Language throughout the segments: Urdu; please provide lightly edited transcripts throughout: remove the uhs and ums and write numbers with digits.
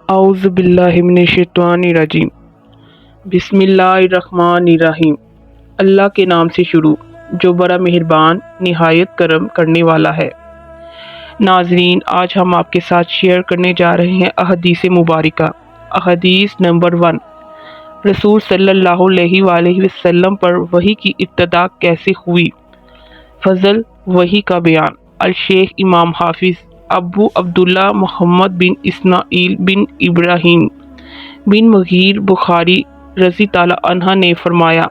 اعوذ باللہ من الشیطان الرجیم بسم اللہ الرحمن الرحیم۔ اللہ کے نام سے شروع جو بڑا مہربان نہایت کرم کرنے والا ہے۔ ناظرین، آج ہم آپ کے ساتھ شیئر کرنے جا رہے ہیں احادیث مبارکہ۔ احادیث نمبر 1، رسول صلی اللہ علیہ وآلہ وسلم پر وحی کی ابتدا کیسے ہوئی؟ فضل وحی کا بیان۔ الشیخ امام حافظ ابو عبداللہ محمد بن اسماعیل بن ابراہیم بن مغیر بخاری رضی تعالیٰ عنہ نے فرمایا،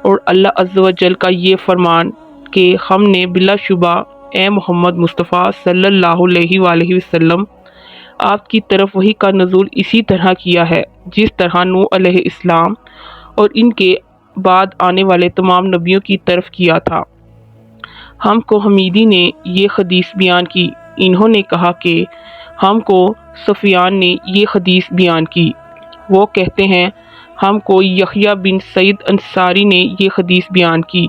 اور اللہ عز و جل کا یہ فرمان کہ ہم نے بلا شبہ اے محمد مصطفیٰ صلی اللہ علیہ وآلہ وسلم آپ کی طرف وحی کا نزول اسی طرح کیا ہے جس طرح نوح علیہ السلام اور ان کے بعد آنے والے تمام نبیوں کی طرف کیا تھا۔ ہم کو حمیدی نے یہ حدیث بیان کی۔ انہوں نے کہا کہ ہم کو سفیان نے یہ حدیث بیان کی۔ وہ کہتے ہیں ہم کو یحییٰ بن سعید انصاری نے یہ حدیث بیان کی۔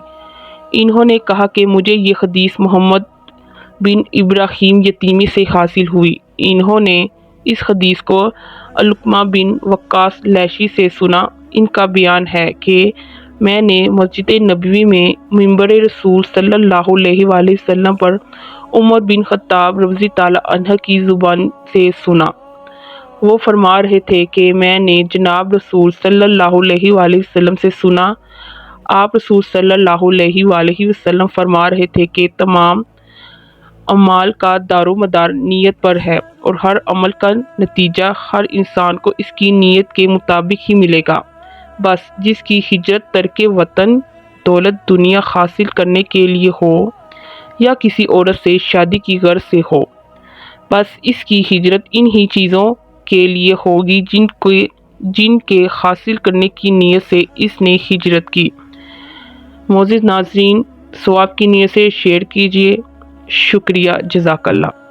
انہوں نے کہا کہ مجھے یہ حدیث محمد بن ابراہیم یتیمی سے حاصل ہوئی۔ انہوں نے اس حدیث کو علقمہ بن وقاص لیثی سے سنا۔ ان کا بیان ہے کہ میں نے مسجد نبوی میں منبر رسول صلی اللہ علیہ وآلہ وسلم پر عمر بن خطاب رضی تعالیٰ عنہ کی زبان سے سنا۔ وہ فرما رہے تھے کہ میں نے جناب رسول صلی اللہ علیہ وآلہ وسلم سے سنا۔ آپ رسول صلی اللہ علیہ وآلہ وسلم فرما رہے تھے کہ تمام اعمال کا دار و مدار نیت پر ہے، اور ہر عمل کا نتیجہ ہر انسان کو اس کی نیت کے مطابق ہی ملے گا۔ بس جس کی ہجرت ترک وطن دولت دنیا حاصل کرنے کے لیے ہو یا کسی عورت سے شادی کی غرض سے ہو، بس اس کی ہجرت انہی چیزوں کے لیے ہوگی جن کے حاصل کرنے کی نیت سے اس نے ہجرت کی۔ معزز ناظرین، ثواب کی نیت سے شیئر کیجیے۔ شکریہ، جزاک اللہ۔